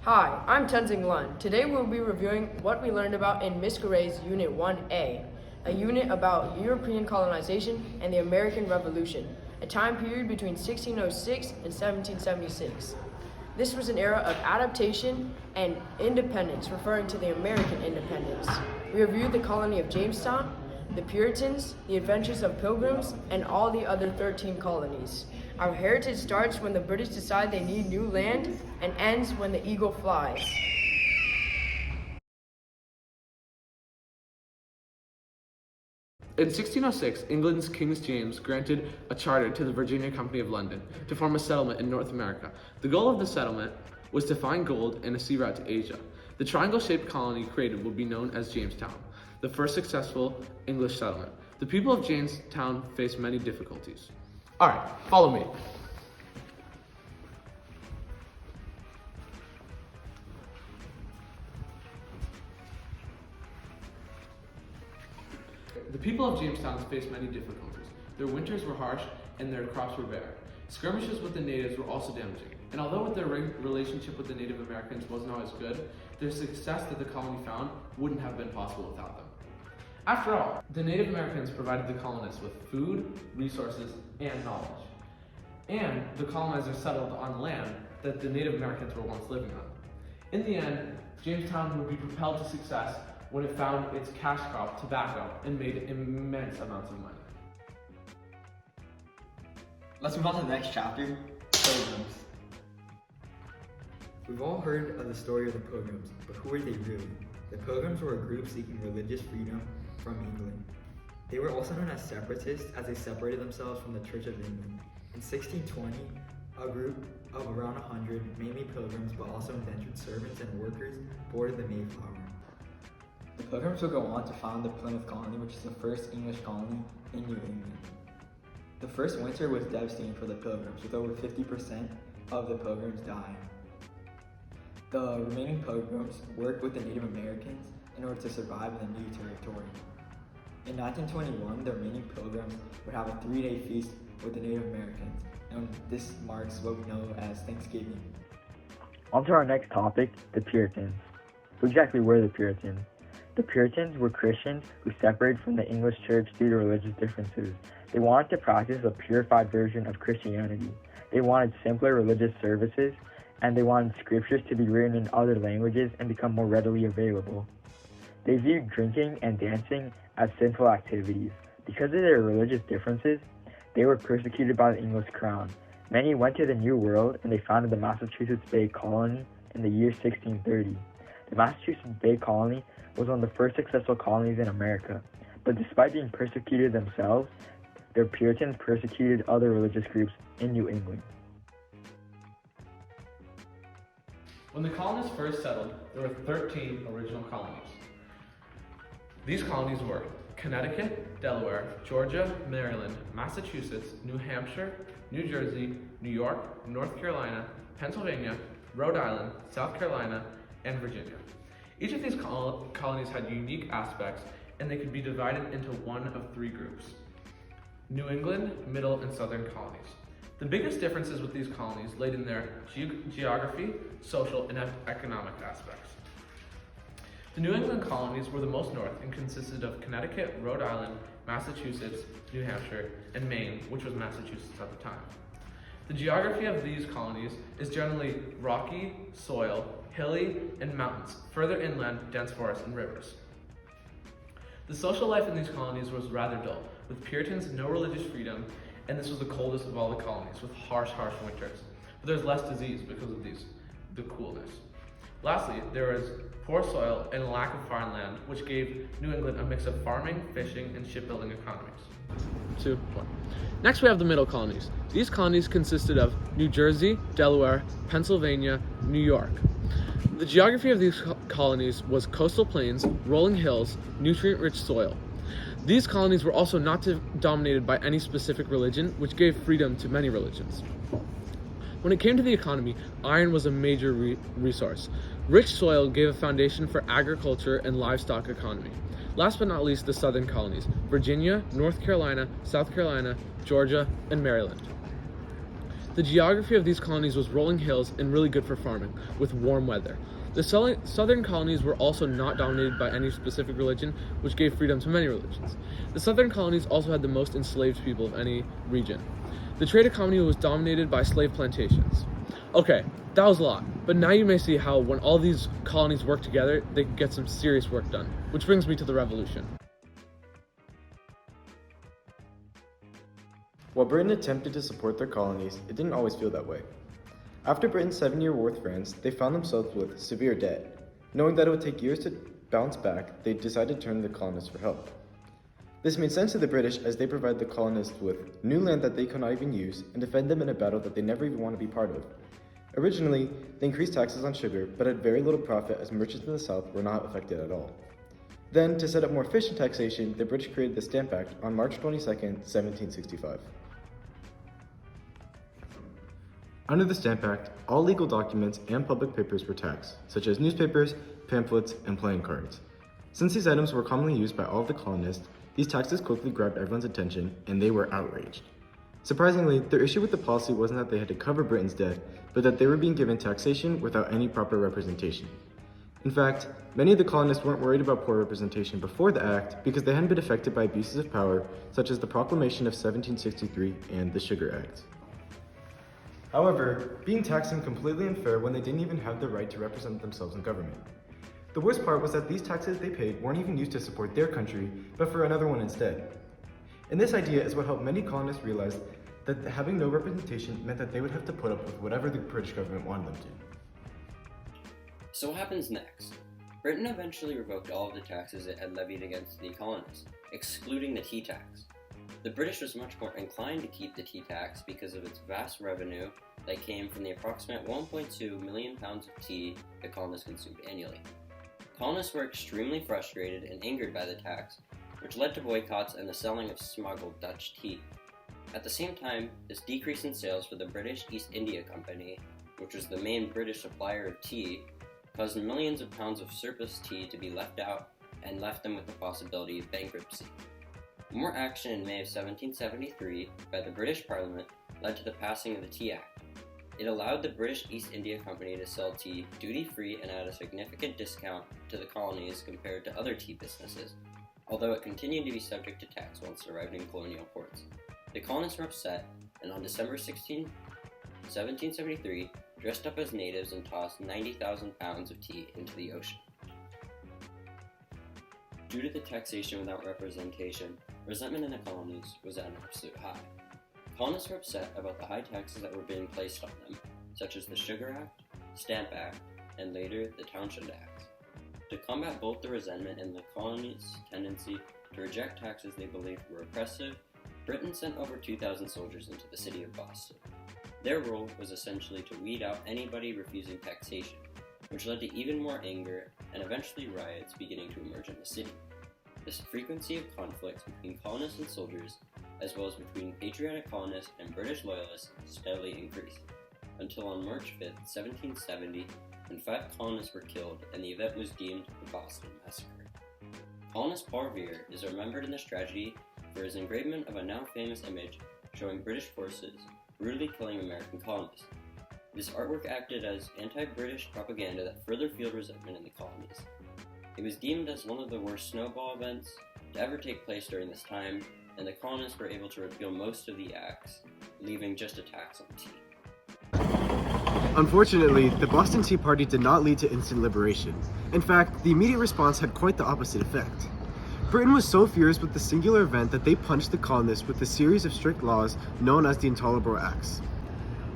Hi, I'm Tenzing Lunn. Today we'll be reviewing what we learned about in Miss Gray's Unit 1A, a unit about European colonization and the American Revolution, a time period between 1606 and 1776. This was an era of adaptation and independence, referring to the American independence. We reviewed the colony of Jamestown, the Puritans, the adventures of Pilgrims, and all the other 13 colonies. Our heritage starts when the British decide they need new land and ends when the eagle flies. In 1606, England's King James granted a charter to the Virginia Company of London to form a settlement in North America. The goal of the settlement was to find gold and a sea route to Asia. The triangle-shaped colony created would be known as Jamestown, the first successful English settlement. The people of Jamestown faced many difficulties. All right, follow me. The people of Jamestown faced many difficulties. Their winters were harsh and their crops were bare. Skirmishes with the natives were also damaging. And although their relationship with the Native Americans wasn't always good, their success that the colony found wouldn't have been possible without them. After all, the Native Americans provided the colonists with food, resources, and knowledge. And the colonizers settled on land that the Native Americans were once living on. In the end, Jamestown would be propelled to success when it found its cash crop, tobacco, and made immense amounts of money. Let's move on to the next chapter, Pilgrims. We've all heard of the story of the Pilgrims, but who were they really? The Pilgrims were a group seeking religious freedom from England. They were also known as separatists as they separated themselves from the Church of England. In 1620, a group of around 100, mainly pilgrims but also indentured servants and workers, boarded the Mayflower. The Pilgrims would go on to found the Plymouth colony, which is the first English colony in New England. The first winter was devastating for the Pilgrims, with over 50% of the Pilgrims dying. The remaining Pilgrims worked with the Native Americans in order to survive in the new territory. In 1921, the remaining Pilgrims would have a 3-day feast with the Native Americans, and this marks what we know as Thanksgiving. On to our next topic, the Puritans. Who exactly were the Puritans? The Puritans were Christians who separated from the English church due to religious differences. They wanted to practice a purified version of Christianity. They wanted simpler religious services, and they wanted scriptures to be written in other languages and become more readily available. They viewed drinking and dancing as sinful activities. Because of their religious differences, they were persecuted by the English crown. Many went to the New World and they founded the Massachusetts Bay Colony in the year 1630. The Massachusetts Bay Colony was one of the first successful colonies in America, but despite being persecuted themselves, their Puritans persecuted other religious groups in New England. When the colonists first settled, there were 13 original colonies. These colonies were Connecticut, Delaware, Georgia, Maryland, Massachusetts, New Hampshire, New Jersey, New York, North Carolina, Pennsylvania, Rhode Island, South Carolina, and Virginia. Each of these colonies had unique aspects, and they could be divided into one of 3 groups: New England, Middle, and Southern colonies. The biggest differences with these colonies laid in their geography, social, and economic aspects. The New England colonies were the most north and consisted of Connecticut, Rhode Island, Massachusetts, New Hampshire, and Maine, which was Massachusetts at the time. The geography of these colonies is generally rocky soil, hilly, and mountains. Further inland, dense forests and rivers. The social life in these colonies was rather dull, with Puritans no religious freedom, and this was the coldest of all the colonies, with harsh winters. But there's less disease because of the coolness. Lastly, there was poor soil and a lack of farmland, which gave New England a mix of farming, fishing, and shipbuilding economies. 2, 1. Next, we have the middle colonies. These colonies consisted of New Jersey, Delaware, Pennsylvania, New York. The geography of these colonies was coastal plains, rolling hills, nutrient-rich soil. These colonies were also not dominated by any specific religion, which gave freedom to many religions. When it came to the economy, iron was a major resource. Rich soil gave a foundation for agriculture and livestock economy. Last but not least, the southern colonies: Virginia, North Carolina, South Carolina, Georgia, and Maryland. The geography of these colonies was rolling hills and really good for farming, with warm weather. The southern colonies were also not dominated by any specific religion, which gave freedom to many religions. The southern colonies also had the most enslaved people of any region. The trade economy was dominated by slave plantations. Okay, that was a lot, but now you may see how when all these colonies work together, they can get some serious work done. Which brings me to the Revolution. While Britain attempted to support their colonies, it didn't always feel that way. After Britain's 7-year war with France, they found themselves with severe debt. Knowing that it would take years to bounce back, they decided to turn to the colonists for help. This made sense to the British as they provided the colonists with new land that they could not even use and defend them in a battle that they never even want to be part of. Originally, they increased taxes on sugar, but had very little profit as merchants in the South were not affected at all. Then, to set up more efficient taxation, the British created the Stamp Act on March 22, 1765. Under the Stamp Act, all legal documents and public papers were taxed, such as newspapers, pamphlets, and playing cards. Since these items were commonly used by all of the colonists, these taxes quickly grabbed everyone's attention, and they were outraged. Surprisingly, their issue with the policy wasn't that they had to cover Britain's debt, but that they were being given taxation without any proper representation. In fact, many of the colonists weren't worried about poor representation before the act because they hadn't been affected by abuses of power, such as the Proclamation of 1763 and the Sugar Act. However, being taxed seemed completely unfair when they didn't even have the right to represent themselves in government. The worst part was that these taxes they paid weren't even used to support their country, but for another one instead. And this idea is what helped many colonists realize that having no representation meant that they would have to put up with whatever the British government wanted them to. So what happens next? Britain eventually revoked all of the taxes it had levied against the colonists, excluding the tea tax. The British was much more inclined to keep the tea tax because of its vast revenue that came from the approximate 1.2 million pounds of tea the colonists consumed annually. Colonists were extremely frustrated and angered by the tax, which led to boycotts and the selling of smuggled Dutch tea. At the same time, this decrease in sales for the British East India Company, which was the main British supplier of tea, caused millions of pounds of surplus tea to be left out and left them with the possibility of bankruptcy. More action in May of 1773 by the British Parliament led to the passing of the Tea Act. It allowed the British East India Company to sell tea duty-free and at a significant discount to the colonies compared to other tea businesses, although it continued to be subject to tax once it arrived in colonial ports. The colonists were upset, and on December 16, 1773, dressed up as natives and tossed 90,000 pounds of tea into the ocean. Due to the taxation without representation, resentment in the colonies was at an absolute high. Colonists were upset about the high taxes that were being placed on them, such as the Sugar Act, Stamp Act, and later the Townshend Act. To combat both the resentment and the colonies' tendency to reject taxes they believed were oppressive, Britain sent over 2,000 soldiers into the city of Boston. Their role was essentially to weed out anybody refusing taxation, which led to even more anger and eventually riots beginning to emerge in the city. This frequency of conflicts between colonists and soldiers, as well as between patriotic colonists and British loyalists, steadily increased, until on March 5, 1770, when 5 colonists were killed and the event was deemed the Boston Massacre. Colonist Paul Revere is remembered in this tragedy for his engraving of a now famous image showing British forces brutally killing American colonists. This artwork acted as anti-British propaganda that further fueled resentment in the colonies. It was deemed as one of the worst snowball events to ever take place during this time, and the colonists were able to repeal most of the acts, leaving just a tax on tea. Unfortunately, the Boston Tea Party did not lead to instant liberation. In fact, the immediate response had quite the opposite effect. Britain was so furious with the singular event that they punished the colonists with a series of strict laws known as the Intolerable Acts.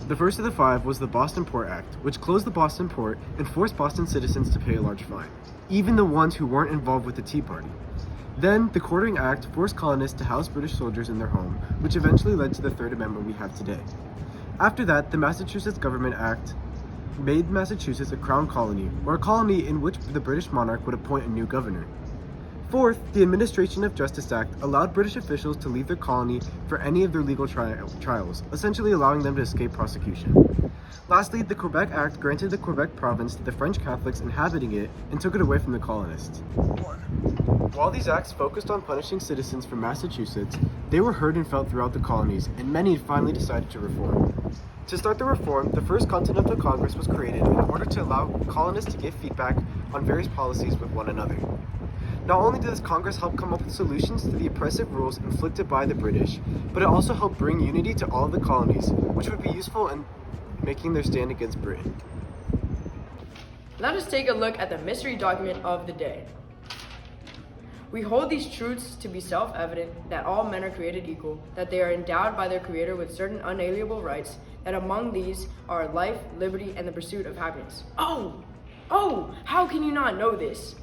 The first of the 5 was the Boston Port Act, which closed the Boston port and forced Boston citizens to pay a large fine, even the ones who weren't involved with the Tea Party. Then, the Quartering Act forced colonists to house British soldiers in their home, which eventually led to the Third Amendment we have today. After that, the Massachusetts Government Act made Massachusetts a crown colony, or a colony in which the British monarch would appoint a new governor. Fourth, the Administration of Justice Act allowed British officials to leave their colony for any of their legal trials, essentially allowing them to escape prosecution. Lastly, the Quebec Act granted the Quebec province to the French Catholics inhabiting it and took it away from the colonists. While these acts focused on punishing citizens from Massachusetts, they were heard and felt throughout the colonies, and many finally decided to reform. To start the reform, the first Continental Congress was created in order to allow colonists to give feedback on various policies with one another. Not only did this Congress help come up with solutions to the oppressive rules inflicted by the British, but it also helped bring unity to all of the colonies, which would be useful in making their stand against Britain. Let us take a look at the mystery document of the day. We hold these truths to be self-evident, that all men are created equal, that they are endowed by their Creator with certain unalienable rights, that among these are life, liberty, and the pursuit of happiness. Oh, how can you not know this?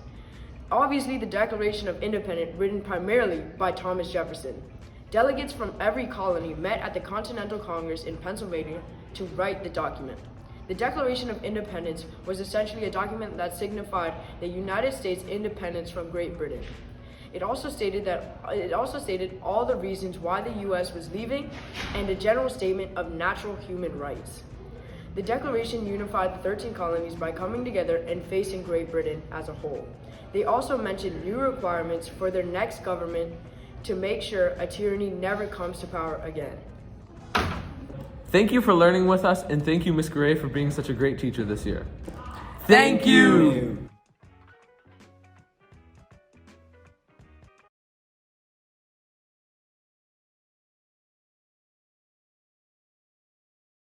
Obviously, the Declaration of Independence, written primarily by Thomas Jefferson. Delegates from every colony met at the Continental Congress in Pennsylvania to write the document. The Declaration of Independence was essentially a document that signified the United States' independence from Great Britain. It also stated all the reasons why the U.S. was leaving and a general statement of natural human rights. The Declaration unified the 13 colonies by coming together and facing Great Britain as a whole. They also mentioned new requirements for their next government to make sure a tyranny never comes to power again. Thank you for learning with us, and thank you, Ms. Gray, for being such a great teacher this year. Thank you!